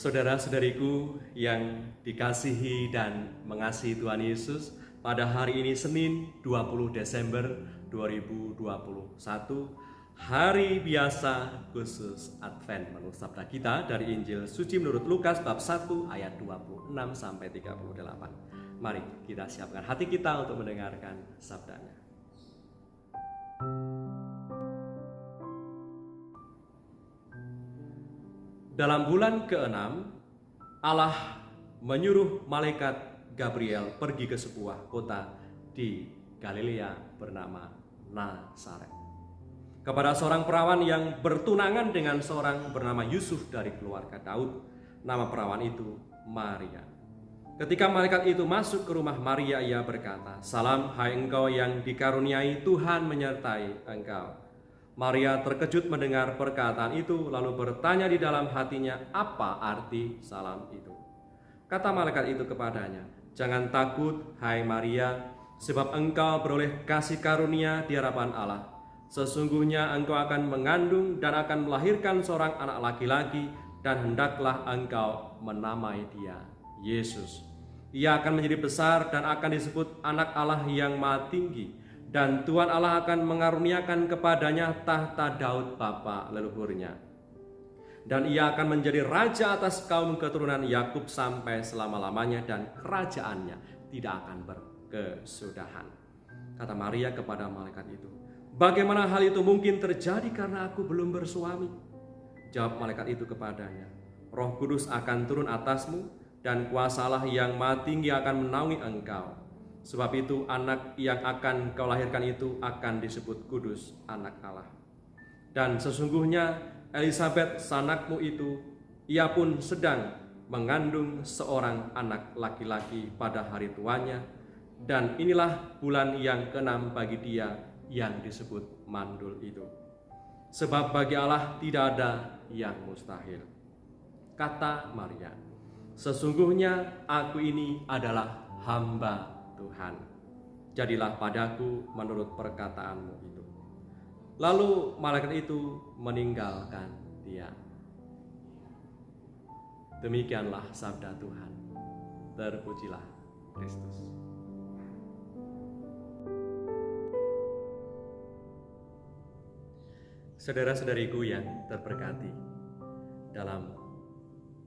Saudara-saudariku yang dikasihi dan mengasihi Tuhan Yesus, pada hari ini Senin 20 Desember 2021, hari biasa khusus Advent, menurut sabda kita dari Injil Suci menurut Lukas bab 1 ayat 26 sampai 38. Mari kita siapkan hati kita untuk mendengarkan sabdanya. Dalam bulan ke-6, Allah menyuruh malaikat Gabriel pergi ke sebuah kota di Galilea bernama Nazaret, kepada seorang perawan yang bertunangan dengan seorang bernama Yusuf dari keluarga Daud. Nama perawan itu Maria. Ketika malaikat itu masuk ke rumah Maria, ia berkata, "Salam, hai engkau yang dikaruniai, Tuhan menyertai engkau." Maria terkejut mendengar perkataan itu, lalu bertanya di dalam hatinya, apa arti salam itu. Kata malaikat itu kepadanya, "Jangan takut, hai Maria, sebab engkau beroleh kasih karunia di hadapan Allah. Sesungguhnya engkau akan mengandung dan akan melahirkan seorang anak laki-laki, dan hendaklah engkau menamai dia Yesus. Ia akan menjadi besar dan akan disebut Anak Allah yang Maha Tinggi. Dan Tuhan Allah akan mengaruniakan kepadanya tahta Daud bapa leluhurnya. Dan ia akan menjadi raja atas kaum keturunan Yakub sampai selama-lamanya, dan kerajaannya tidak akan berkesudahan." Kata Maria kepada malaikat itu, "Bagaimana hal itu mungkin terjadi karena aku belum bersuami?" Jawab malaikat itu kepadanya, "Roh Kudus akan turun atasmu, dan kuasa Allah yang Maha Tinggi akan menaungi engkau. Sebab itu anak yang akan kau lahirkan itu akan disebut kudus, Anak Allah. Dan sesungguhnya Elisabet sanakmu itu, ia pun sedang mengandung seorang anak laki-laki pada hari tuanya. Dan inilah bulan yang ke-6 bagi dia yang disebut mandul itu. Sebab bagi Allah tidak ada yang mustahil." Kata Maria, "Sesungguhnya aku ini adalah hamba Tuhan. Jadilah padaku menurut perkataanmu itu." Lalu malaikat itu meninggalkan dia. Demikianlah sabda Tuhan. Terpujilah Kristus. Saudara-saudariku yang terberkati, dalam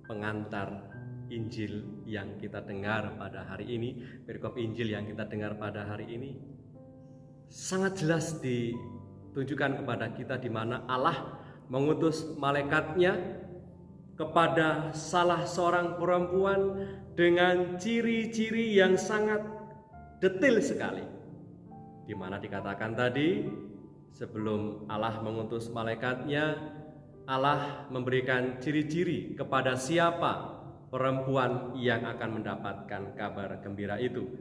pengantar Injil yang kita dengar pada hari ini, perikop Injil yang kita dengar pada hari ini sangat jelas ditunjukkan kepada kita di mana Allah mengutus malaikatnya kepada salah seorang perempuan dengan ciri-ciri yang sangat detail sekali. Di mana dikatakan tadi, sebelum Allah mengutus malaikatnya, Allah memberikan ciri-ciri kepada siapa perempuan yang akan mendapatkan kabar gembira itu.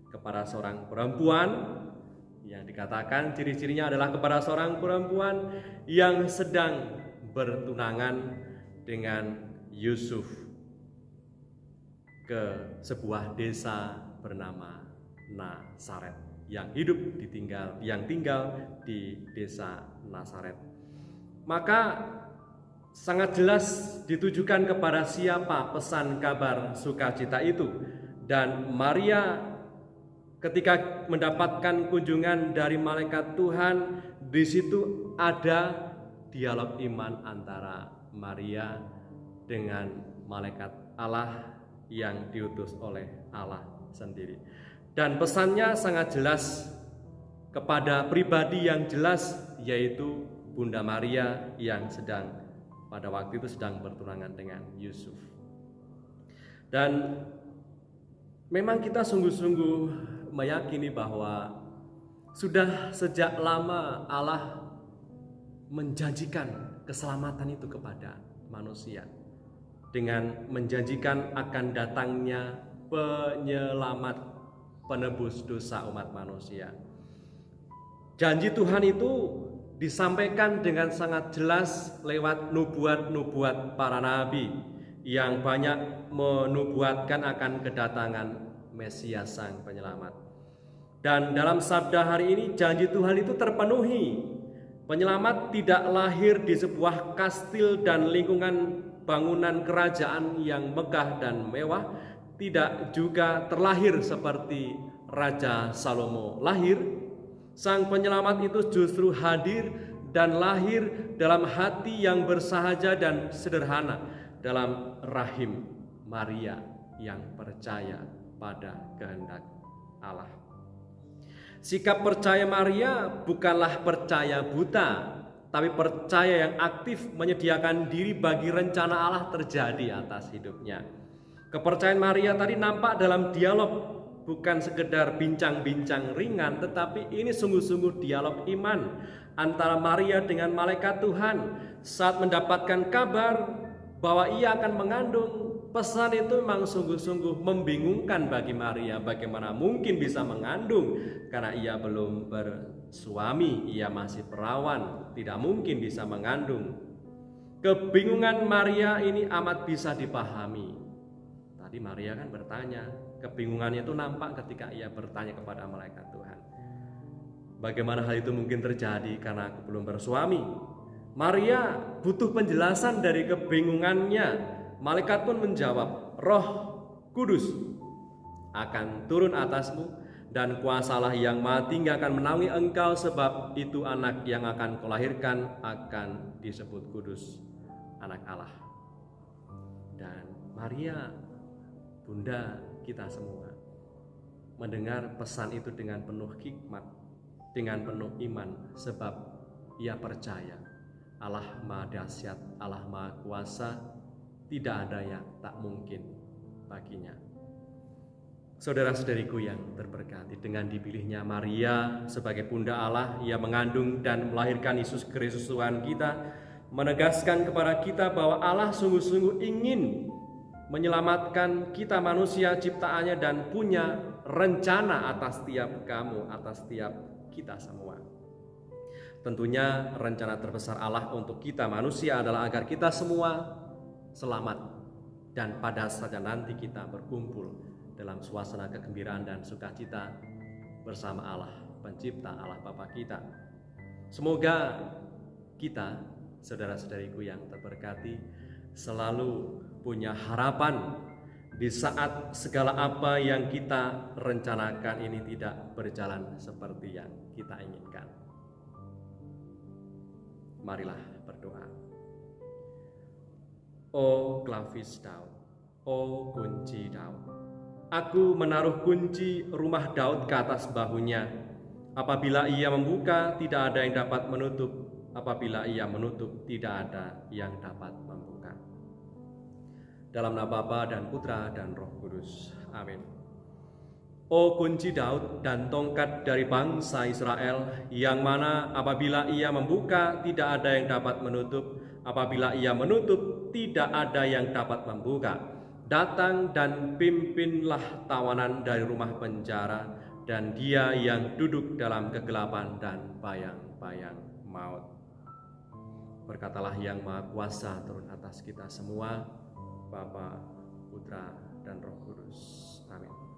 Kepada seorang perempuan yang dikatakan ciri-cirinya adalah kepada seorang perempuan yang sedang bertunangan dengan Yusuf ke sebuah desa bernama Nazaret, yang tinggal di desa Nazaret. Maka sangat jelas ditujukan kepada siapa pesan kabar sukacita itu. Dan Maria ketika mendapatkan kunjungan dari malaikat Tuhan, di situ ada dialog iman antara Maria dengan malaikat Allah yang diutus oleh Allah sendiri. Dan pesannya sangat jelas kepada pribadi yang jelas, yaitu Bunda Maria yang pada waktu itu sedang bertunangan dengan Yusuf. Dan memang kita sungguh-sungguh meyakini bahwa sudah sejak lama Allah menjanjikan keselamatan itu kepada manusia, dengan menjanjikan akan datangnya penyelamat, penebus dosa umat manusia. Janji Tuhan itu disampaikan dengan sangat jelas lewat nubuat-nubuat para nabi yang banyak menubuatkan akan kedatangan Mesias Sang Penyelamat. Dan dalam sabda hari ini janji Tuhan itu terpenuhi. Penyelamat tidak lahir di sebuah kastil dan lingkungan bangunan kerajaan yang megah dan mewah, tidak juga terlahir seperti Raja Salomo lahir. Sang penyelamat itu justru hadir dan lahir dalam hati yang bersahaja dan sederhana, dalam rahim Maria yang percaya pada kehendak Allah. Sikap percaya Maria bukanlah percaya buta, tapi percaya yang aktif menyediakan diri bagi rencana Allah terjadi atas hidupnya. Kepercayaan Maria tadi nampak dalam dialog, bukan sekedar bincang-bincang ringan, tetapi ini sungguh-sungguh dialog iman antara Maria dengan malaikat Tuhan saat mendapatkan kabar bahwa ia akan mengandung. Pesan itu memang sungguh-sungguh membingungkan bagi Maria. Bagaimana mungkin bisa mengandung karena ia belum bersuami, ia masih perawan, tidak mungkin bisa mengandung. Kebingungan Maria ini amat bisa dipahami. Tadi Maria kan bertanya, kebingungannya itu nampak ketika ia bertanya kepada malaikat Tuhan. Bagaimana hal itu mungkin terjadi karena aku belum bersuami? Maria butuh penjelasan dari kebingungannya. Malaikat pun menjawab, Roh Kudus akan turun atasmu dan kuasalah yang Maha Tinggi akan menaungi engkau, sebab itu anak yang akan kau lahirkan akan disebut kudus, anak Allah. Dan Maria, Bunda kita semua, mendengar pesan itu dengan penuh hikmat, dengan penuh iman, sebab ia percaya Allah Maha Dahsyat, Allah Maha Kuasa, tidak ada yang tak mungkin baginya. Saudara-saudariku yang terberkati, dengan dipilihnya Maria sebagai Bunda Allah, ia mengandung dan melahirkan Yesus Kristus Tuhan kita, menegaskan kepada kita bahwa Allah sungguh-sungguh ingin menyelamatkan kita manusia ciptaannya dan punya rencana atas setiap kamu, atas setiap kita semua. Tentunya rencana terbesar Allah untuk kita manusia adalah agar kita semua selamat, dan pada saat nanti kita berkumpul dalam suasana kegembiraan dan sukacita bersama Allah Pencipta, Allah Bapa kita. Semoga kita, saudara-saudariku yang terberkati, selalu punya harapan di saat segala apa yang kita rencanakan ini tidak berjalan seperti yang kita inginkan. Marilah berdoa. O klavis Daud, o kunci Daud, aku menaruh kunci rumah Daud ke atas bahunya. Apabila ia membuka, tidak ada yang dapat menutup. Apabila ia menutup, tidak ada yang dapat membuka. Dalam nama Bapa dan Putra dan Roh Kudus. Amin. O kunci Daud dan tongkat dari bangsa Israel, yang mana apabila ia membuka, tidak ada yang dapat menutup. Apabila ia menutup, tidak ada yang dapat membuka. Datang dan pimpinlah tawanan dari rumah penjara, dan dia yang duduk dalam kegelapan dan bayang-bayang maut. Berkatalah yang Maha Kuasa turun atas kita semua, Bapa, Putra, dan Roh Kudus. Amin.